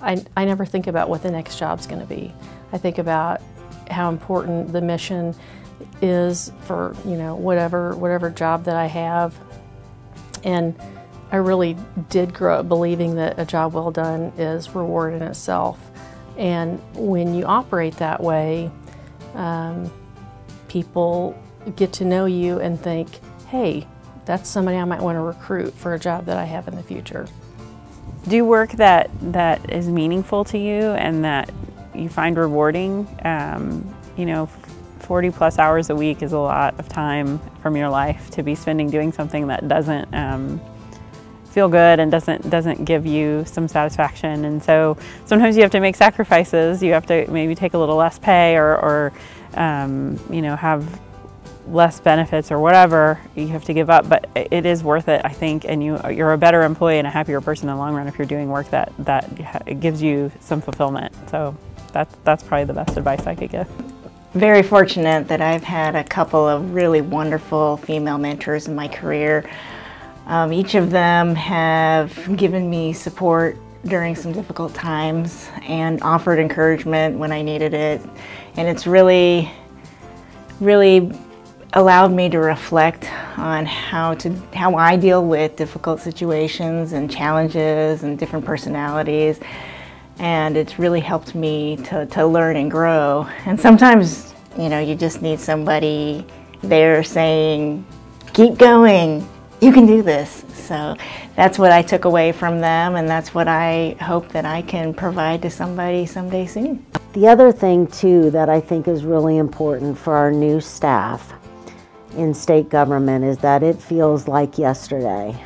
I never think about what the next job's going to be. I think about how important the mission is for, you know, whatever job that I have. And I really did grow up believing that a job well done is reward in itself. And when you operate that way, people get to know you and think, hey, that's somebody I might want to recruit for a job that I have in the future. Do work that is meaningful to you and that you find rewarding. You know, 40 plus hours a week is a lot of time from your life to be spending doing something that doesn't feel good and doesn't give you some satisfaction. And so sometimes you have to make sacrifices. You have to maybe take a little less pay or you know, have less benefits or whatever you have to give up, but it is worth it, I think, and you're a better employee and a happier person in the long run if you're doing work that gives you some fulfillment. So that's probably the best advice I could give. Very fortunate that I've had a couple of really wonderful female mentors in my career. Each of them have given me support during some difficult times and offered encouragement when I needed it, and it's really allowed me to reflect on how I deal with difficult situations and challenges and different personalities, and it's really helped me to learn and grow. And sometimes, you know, you just need somebody there saying, keep going, you can do this. So that's what I took away from them, and that's what I hope that I can provide to somebody someday soon. The other thing too that I think is really important for our new staff in state government is that it feels like yesterday.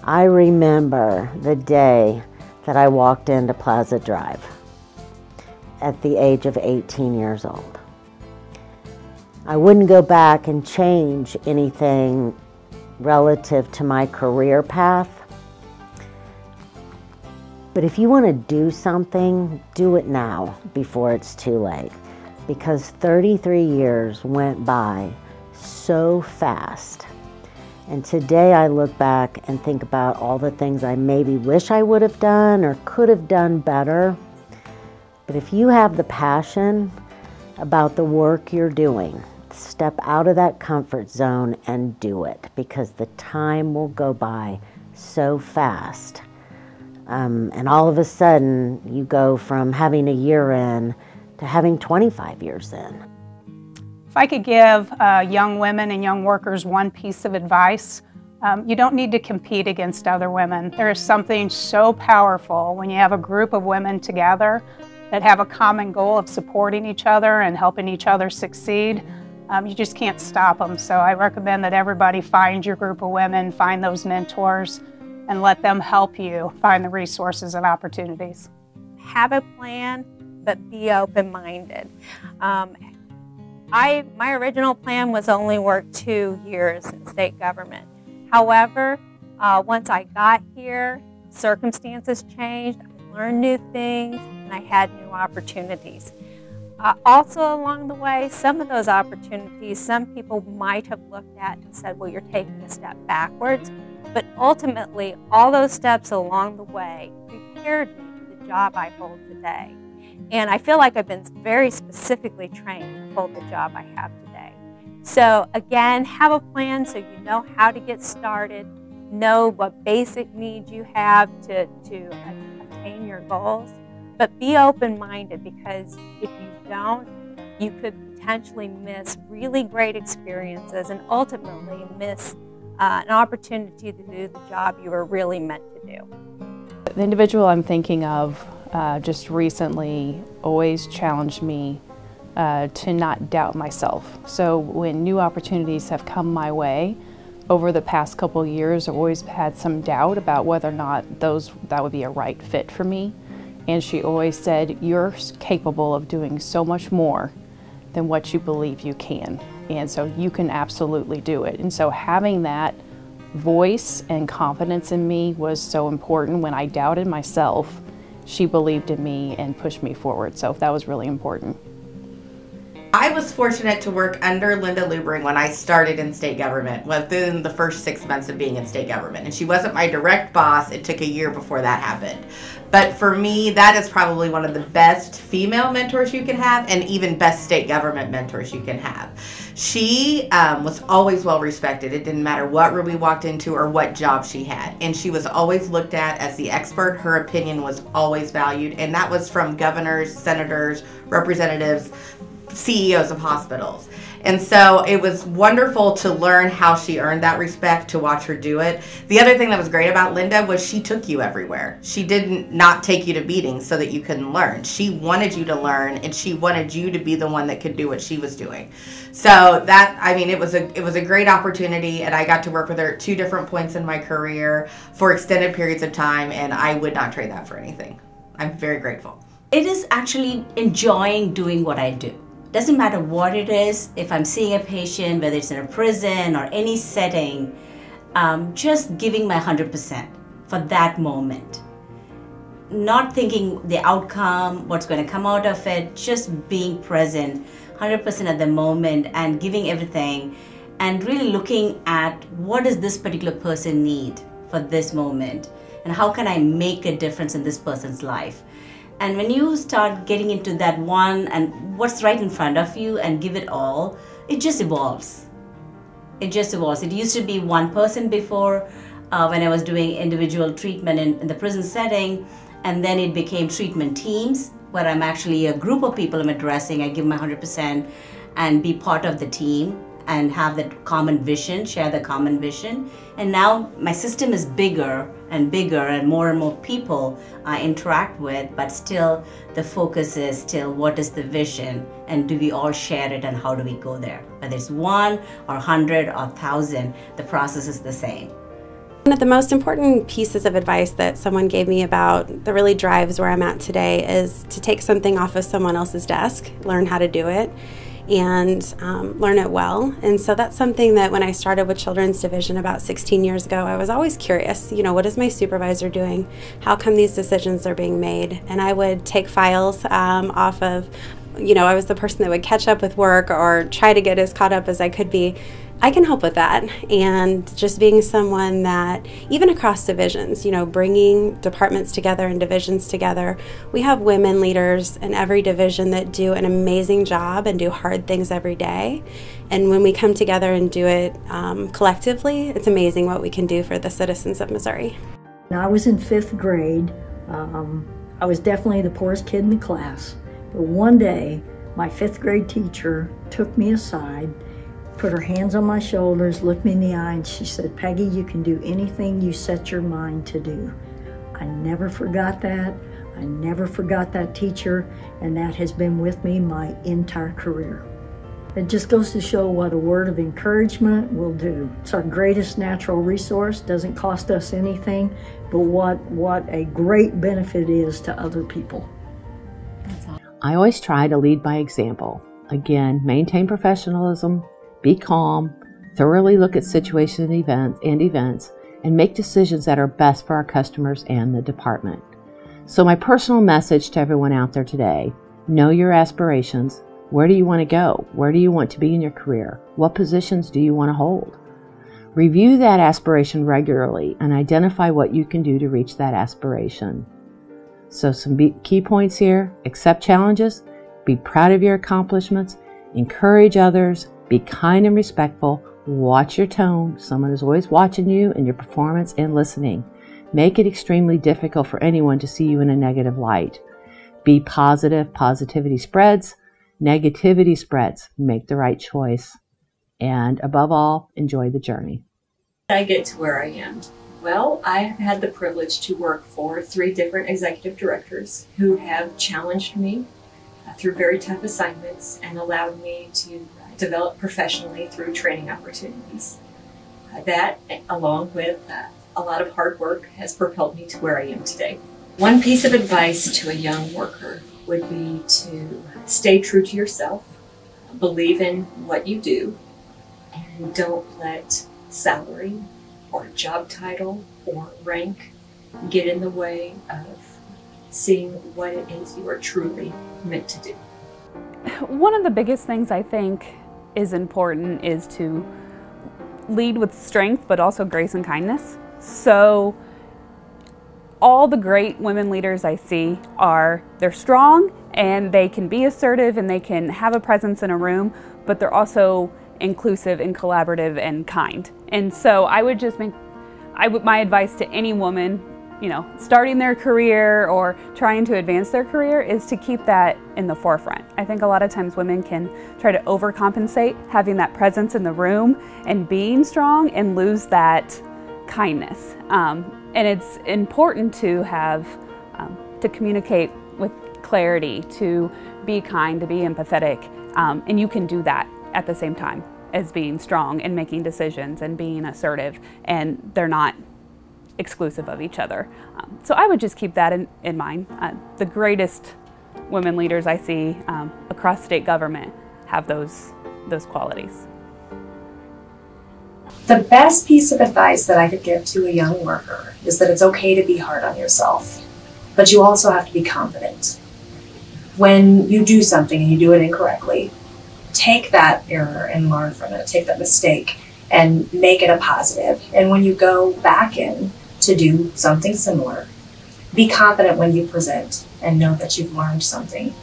I remember the day that I walked into Plaza Drive at the age of 18 years old. I wouldn't go back and change anything relative to my career path, but if you want to do something, do it now before it's too late, because 33 years went by so fast. And today I look back and think about all the things I maybe wish I would have done or could have done better. But if you have the passion about the work you're doing, step out of that comfort zone and do it, because the time will go by so fast. And all of a sudden you go from having a year in to having 25 years in. If I could give young women and young workers one piece of advice, you don't need to compete against other women. There is something so powerful when you have a group of women together that have a common goal of supporting each other and helping each other succeed. You just can't stop them. So I recommend that everybody find your group of women, find those mentors, and let them help you find the resources and opportunities. Have a plan, but be open-minded. My original plan was only work 2 years in state government. However, once I got here, circumstances changed, I learned new things, and I had new opportunities. Also along the way, some of those opportunities, some people might have looked at and said, well, you're taking a step backwards. But ultimately, all those steps along the way prepared me for the job I hold today. And I feel like I've been very specifically trained to hold the job I have today. So again, have a plan so you know how to get started, know what basic needs you have to attain your goals, but be open-minded, because if you don't, you could potentially miss really great experiences and ultimately miss an opportunity to do the job you were really meant to do. The individual I'm thinking of just recently always challenged me to not doubt myself. So when new opportunities have come my way over the past couple of years, I've always had some doubt about whether or not that would be a right fit for me. And she always said, you're capable of doing so much more than what you believe you can. And so you can absolutely do it. And so having that voice and confidence in me was so important. When I doubted myself, she believed in me and pushed me forward. So that was really important. I was fortunate to work under Linda Lubering when I started in state government, within the first 6 months of being in state government. And she wasn't my direct boss. It took a year before that happened. But for me, that is probably one of the best female mentors you can have, and even best state government mentors you can have. She was always well respected. It didn't matter what room we walked into or what job she had. And she was always looked at as the expert. Her opinion was always valued. And that was from governors, senators, representatives, CEOs of hospitals. And so it was wonderful to learn how she earned that respect, to watch her do it. The other thing that was great about Linda was she took you everywhere. She didn't not take you to meetings so that you couldn't learn. She wanted you to learn, and she wanted you to be the one that could do what she was doing. So that, I mean, it was a great opportunity, and I got to work with her at 2 different points in my career for extended periods of time, and I would not trade that for anything. I'm very grateful. It is actually enjoying doing what I do. Doesn't matter what it is, if I'm seeing a patient, whether it's in a prison or any setting, just giving my 100% for that moment. Not thinking the outcome, what's going to come out of it, just being present 100% at the moment and giving everything, and really looking at what does this particular person need for this moment, and how can I make a difference in this person's life. And when you start getting into that one and what's right in front of you and give it all, it just evolves. It just evolves. It used to be one person before when I was doing individual treatment in the prison setting, and then it became treatment teams where I'm actually a group of people I'm addressing. I give my 100% and be part of the team and have that common vision, share the common vision. And now my system is bigger and more people I interact with, but still the focus is still what is the vision and do we all share it and how do we go there? Whether it's 1 or 100 or 1,000, the process is the same. One of the most important pieces of advice that someone gave me about that really drives where I'm at today is to take something off of someone else's desk, learn how to do it, and learn it well. And so that's something that when I started with Children's Division about 16 years ago, I was always curious, you know, what is my supervisor doing? How come these decisions are being made? And I would take files off of, you know, I was the person that would catch up with work or try to get as caught up as I could be. I can help with that, and just being someone that, even across divisions, you know, bringing departments together and divisions together, we have women leaders in every division that do an amazing job and do hard things every day. And when we come together and do it collectively, it's amazing what we can do for the citizens of Missouri. When I was in 5th grade, I was definitely the poorest kid in the class. But one day, my 5th grade teacher took me aside, put her hands on my shoulders, looked me in the eye, and she said, "Peggy, you can do anything you set your mind to do." I never forgot that. I never forgot that teacher, and that has been with me my entire career. It just goes to show what a word of encouragement will do. It's our greatest natural resource, doesn't cost us anything, but what a great benefit it is to other people. I always try to lead by example. Again, maintain professionalism, be calm, thoroughly look at situations and events, and make decisions that are best for our customers and the department. So my personal message to everyone out there today, know your aspirations. Where do you want to go? Where do you want to be in your career? What positions do you want to hold? Review that aspiration regularly and identify what you can do to reach that aspiration. So some key points here: accept challenges, be proud of your accomplishments, encourage others, be kind and respectful, watch your tone. Someone is always watching you and your performance and listening. Make it extremely difficult for anyone to see you in a negative light. Be positive. Positivity spreads. Negativity spreads. Make the right choice. And above all, enjoy the journey. I get to where I am. Well, I have had the privilege to work for 3 different executive directors who have challenged me through very tough assignments and allowed me to develop professionally through training opportunities. That, along with a lot of hard work, has propelled me to where I am today. One piece of advice to a young worker would be to stay true to yourself, believe in what you do, and don't let salary or job title or rank get in the way of seeing what it is you are truly meant to do. One of the biggest things I think is important is to lead with strength, but also grace and kindness. So all the great women leaders I see they're strong and they can be assertive and they can have a presence in a room, but they're also inclusive and collaborative and kind. And so I would just my advice to any woman, starting their career or trying to advance their career is to keep that in the forefront. I think a lot of times women can try to overcompensate having that presence in the room and being strong and lose that kindness. And it's important to have, to communicate with clarity, to be kind, to be empathetic, and you can do that at the same time as being strong and making decisions and being assertive, and they're not exclusive of each other. So I would just keep that in mind. The greatest women leaders I see across state government have those qualities. The best piece of advice that I could give to a young worker is that it's okay to be hard on yourself, but you also have to be confident. When you do something and you do it incorrectly, take that error and learn from it, take that mistake and make it a positive. And when you go back in to do something similar, be confident when you present and know that you've learned something.